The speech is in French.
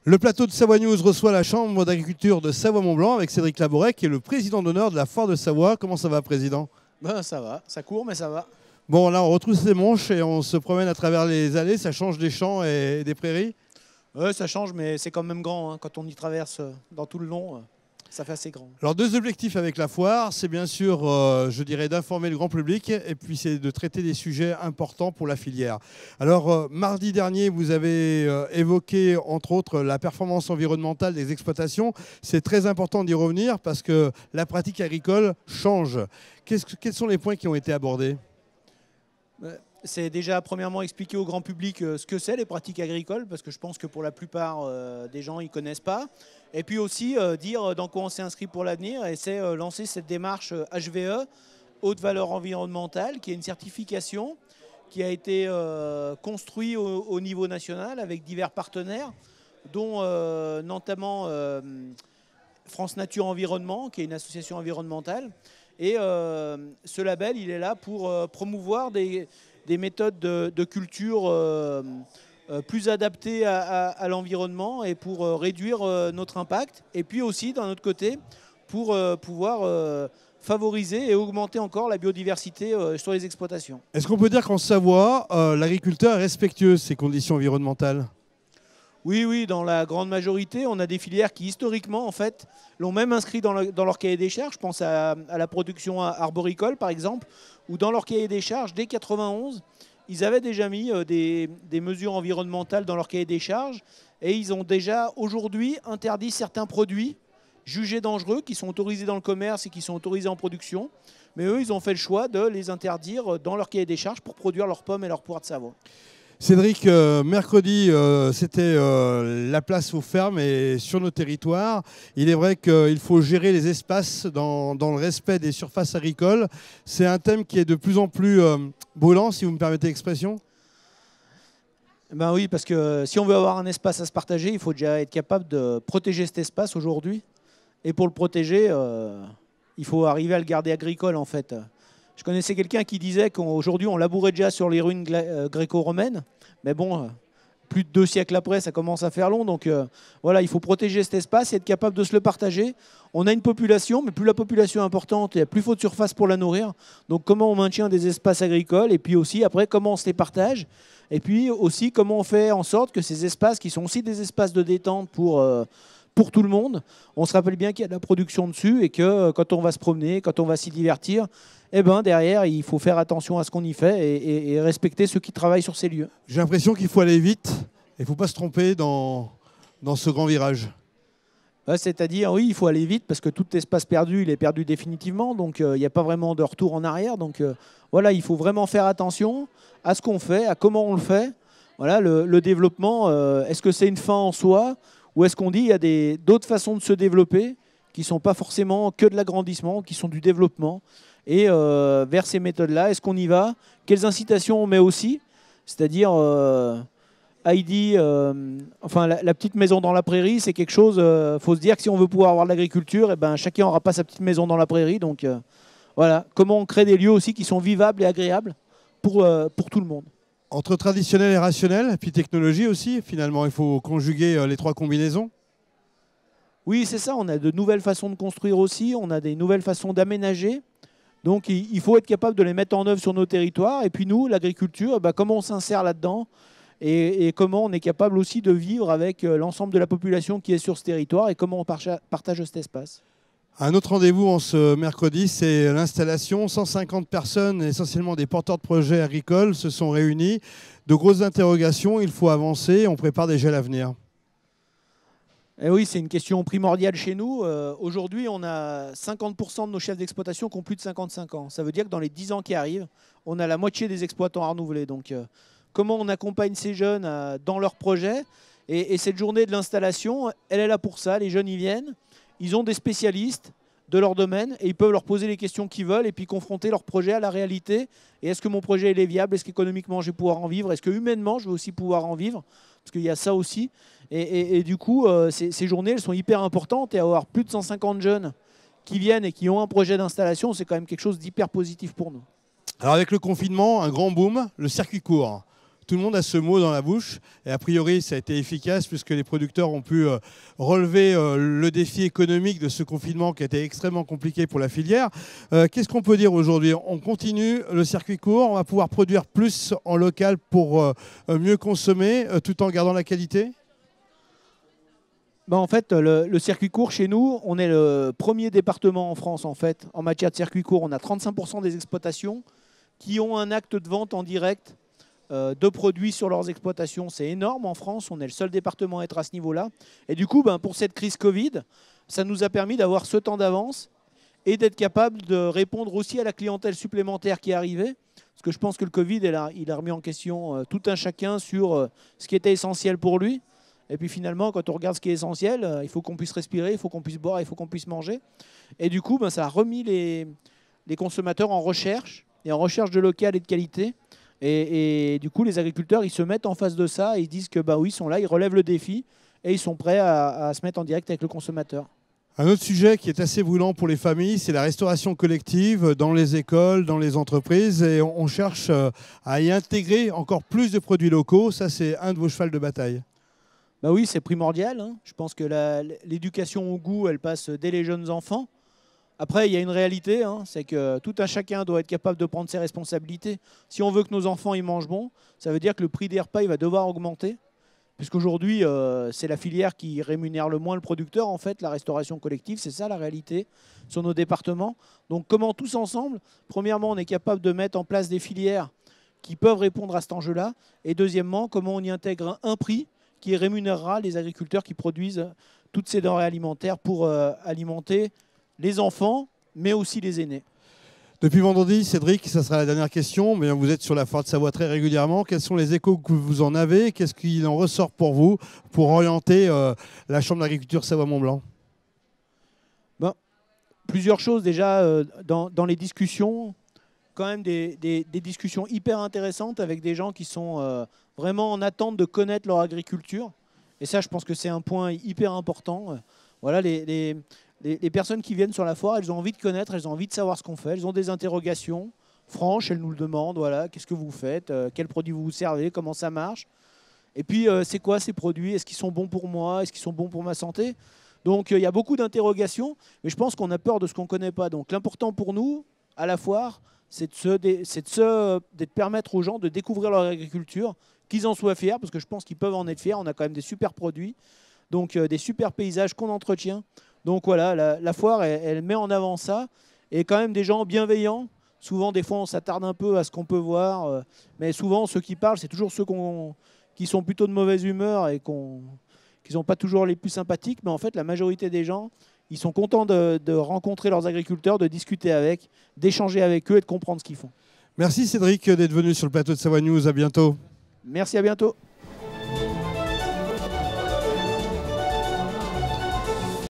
Le plateau de Savoie News reçoit la Chambre d'agriculture de Savoie-Mont-Blanc avec Cédric Laboret, qui est le président d'honneur de la Foire de Savoie. Comment ça va, président? Ben, ça va, ça court, mais ça va. Bon, là, on retrousse les manches et on se promène à travers les allées. Ça change des champs et des prairies? Ouais, ça change, mais c'est quand même grand. Hein. Quand on y traverse dans tout le long, ça fait assez grand. Alors, deux objectifs avec la foire, c'est bien sûr, je dirais, d'informer le grand public et puis c'est de traiter des sujets importants pour la filière. Alors, mardi dernier, vous avez évoqué, entre autres, la performance environnementale des exploitations. C'est très important d'y revenir parce que la pratique agricole change. Quels sont les points qui ont été abordés ? C'est déjà premièrement expliquer au grand public ce que c'est les pratiques agricoles, parce que je pense que pour la plupart des gens, ils ne connaissent pas. Et puis aussi dire dans quoi on s'est inscrit pour l'avenir, et c'est lancer cette démarche HVE, haute valeur environnementale, qui est une certification qui a été construite au niveau national avec divers partenaires, dont notamment France Nature Environnement, qui est une association environnementale. Et ce label, il est là pour promouvoir des méthodes de culture plus adaptées à l'environnement et pour réduire notre impact. Et puis aussi, d'un autre côté, pour pouvoir favoriser et augmenter encore la biodiversité sur les exploitations. Est-ce qu'on peut dire qu'en Savoie, l'agriculteur est respectueux de ces conditions environnementales ? Oui, dans la grande majorité, on a des filières qui, historiquement, en fait, l'ont même inscrit dans leur cahier des charges. Je pense à la production arboricole, par exemple, où dans leur cahier des charges, dès 1991, ils avaient déjà mis des mesures environnementales dans leur cahier des charges et ils ont déjà, aujourd'hui, interdit certains produits jugés dangereux, qui sont autorisés dans le commerce et qui sont autorisés en production. Mais eux, ils ont fait le choix de les interdire dans leur cahier des charges pour produire leurs pommes et leurs poires de Savoie. Cédric, mercredi, c'était la place aux fermes et sur nos territoires. Il est vrai qu'il faut gérer les espaces dans le respect des surfaces agricoles. C'est un thème qui est de plus en plus brûlant, si vous me permettez l'expression. Ben oui, parce que si on veut avoir un espace à se partager, il faut déjà être capable de protéger cet espace aujourd'hui. Et pour le protéger, il faut arriver à le garder agricole, en fait. Je connaissais quelqu'un qui disait qu'aujourd'hui, on labourait déjà sur les ruines gréco-romaines. Mais bon, plus de 2 siècles après, ça commence à faire long. Donc voilà, il faut protéger cet espace et être capable de se le partager. On a une population, mais plus la population est importante, il y a plus faut de surface pour la nourrir. Donc comment on maintient des espaces agricoles et puis aussi, après, comment on se les partage. Et puis aussi, comment on fait en sorte que ces espaces, qui sont aussi des espaces de détente pour tout le monde, on se rappelle bien qu'il y a de la production dessus et que quand on va se promener, quand on va s'y divertir, eh ben derrière, il faut faire attention à ce qu'on y fait et respecter ceux qui travaillent sur ces lieux. J'ai l'impression qu'il faut aller vite et il ne faut pas se tromper dans ce grand virage. Ouais, c'est-à-dire, oui, il faut aller vite parce que tout espace perdu, il est perdu définitivement. Donc, il n'y a pas vraiment de retour en arrière. Donc, voilà, il faut vraiment faire attention à ce qu'on fait, à comment on le fait. Voilà, le développement, est-ce que c'est une fin en soi ou est-ce qu'on dit qu'il y a d'autres façons de se développer qui ne sont pas forcément que de l'agrandissement, qui sont du développement. Et vers ces méthodes-là, est-ce qu'on y va? Quelles incitations on met aussi? C'est-à-dire, Heidi, enfin, la petite maison dans la prairie, c'est quelque chose, faut se dire que si on veut pouvoir avoir de l'agriculture, eh ben, chacun n'aura pas sa petite maison dans la prairie. Donc voilà, comment on crée des lieux aussi qui sont vivables et agréables pour tout le monde. Entre traditionnel et rationnel, et puis technologie aussi, finalement, il faut conjuguer les 3 combinaisons. Oui, c'est ça, on a de nouvelles façons de construire aussi, on a des nouvelles façons d'aménager. Donc il faut être capable de les mettre en œuvre sur nos territoires. Et puis nous, l'agriculture, comment on s'insère là-dedans et comment on est capable aussi de vivre avec l'ensemble de la population qui est sur ce territoire et comment on partage cet espace. Un autre rendez-vous en ce mercredi, c'est l'installation. 150 personnes, essentiellement des porteurs de projets agricoles, se sont réunis. De grosses interrogations, il faut avancer, on prépare déjà l'avenir. Eh oui, c'est une question primordiale chez nous. Aujourd'hui, on a 50% de nos chefs d'exploitation qui ont plus de 55 ans. Ça veut dire que dans les 10 ans qui arrivent, on a la moitié des exploitants à renouveler. Donc, comment on accompagne ces jeunes dans leurs projets et cette journée de l'installation, elle est là pour ça. Les jeunes y viennent, ils ont des spécialistes de leur domaine et ils peuvent leur poser les questions qu'ils veulent et puis confronter leur projet à la réalité. Et est-ce que mon projet il est viable? Est-ce qu'économiquement je vais pouvoir en vivre? Est-ce que humainement je vais aussi pouvoir en vivre? Parce qu'il y a ça aussi. Et du coup, ces journées, elles sont hyper importantes. Et avoir plus de 150 jeunes qui viennent et qui ont un projet d'installation, c'est quand même quelque chose d'hyper positif pour nous. Alors avec le confinement, un grand boom, le circuit court. Tout le monde a ce mot dans la bouche. Et a priori, ça a été efficace puisque les producteurs ont pu relever le défi économique de ce confinement qui a été extrêmement compliqué pour la filière. Qu'est-ce qu'on peut dire aujourd'hui? On continue le circuit court, on va pouvoir produire plus en local pour mieux consommer tout en gardant la qualité? En fait, le circuit court chez nous, on est le premier département en France en fait. En matière de circuit court, on a 35% des exploitations qui ont un acte de vente en direct de produits sur leurs exploitations. C'est énorme en France, on est le seul département à être à ce niveau-là. Et du coup, pour cette crise Covid, ça nous a permis d'avoir ce temps d'avance et d'être capable de répondre aussi à la clientèle supplémentaire qui est arrivée. Parce que je pense que le Covid, il a remis en question tout un chacun sur ce qui était essentiel pour lui. Et puis finalement, quand on regarde ce qui est essentiel, il faut qu'on puisse respirer, il faut qu'on puisse boire, il faut qu'on puisse manger. Et du coup, ça a remis les consommateurs en recherche, et en recherche de local et de qualité. Et du coup, les agriculteurs, ils se mettent en face de ça, et ils disent que oui, ils sont là, ils relèvent le défi, et ils sont prêts à se mettre en direct avec le consommateur. Un autre sujet qui est assez brûlant pour les familles, c'est la restauration collective dans les écoles, dans les entreprises. Et on cherche à y intégrer encore plus de produits locaux. Ça, c'est un de vos chevals de bataille. Oui, c'est primordial. Je pense que l'éducation au goût, elle passe dès les jeunes enfants. Après, il y a une réalité, c'est que tout un chacun doit être capable de prendre ses responsabilités. Si on veut que nos enfants ils mangent bon, ça veut dire que le prix des repas il va devoir augmenter. Puisqu'aujourd'hui, c'est la filière qui rémunère le moins le producteur, en fait, la restauration collective, c'est ça la réalité sur nos départements. Donc comment tous ensemble, premièrement, on est capable de mettre en place des filières qui peuvent répondre à cet enjeu-là, et deuxièmement, comment on y intègre un prix qui rémunérera les agriculteurs qui produisent toutes ces denrées alimentaires pour alimenter les enfants, mais aussi les aînés. Depuis vendredi, Cédric, ça sera la dernière question, mais vous êtes sur la foire de Savoie très régulièrement. Quels sont les échos que vous en avez? Qu'est-ce qu'il en ressort pour vous pour orienter la Chambre d'agriculture Savoie-Mont-Blanc? Plusieurs choses déjà dans les discussions, quand même des discussions hyper intéressantes avec des gens qui sont vraiment en attente de connaître leur agriculture. Et ça, je pense que c'est un point hyper important. Voilà, les personnes qui viennent sur la foire, elles ont envie de connaître, elles ont envie de savoir ce qu'on fait, elles ont des interrogations franches, elles nous le demandent, voilà, qu'est-ce que vous faites, quels produits vous servez, comment ça marche. Et puis, c'est quoi ces produits? Est-ce qu'ils sont bons pour moi? Est-ce qu'ils sont bons pour ma santé? Donc, il y a beaucoup d'interrogations, mais je pense qu'on a peur de ce qu'on ne connaît pas. Donc, l'important pour nous, à la foire, c'est de permettre aux gens de découvrir leur agriculture, qu'ils en soient fiers, parce que je pense qu'ils peuvent en être fiers. On a quand même des super produits, donc des super paysages qu'on entretient. Donc voilà, la foire, elle met en avant ça, et quand même des gens bienveillants. Souvent, des fois, on s'attarde un peu à ce qu'on peut voir, mais souvent, ceux qui parlent, c'est toujours ceux qui sont plutôt de mauvaise humeur et qui ne sont pas toujours les plus sympathiques. Mais en fait, la majorité des gens, ils sont contents de rencontrer leurs agriculteurs, de discuter avec, d'échanger avec eux et de comprendre ce qu'ils font. Merci Cédric d'être venu sur le plateau de Savoie News. À bientôt. Merci, à bientôt.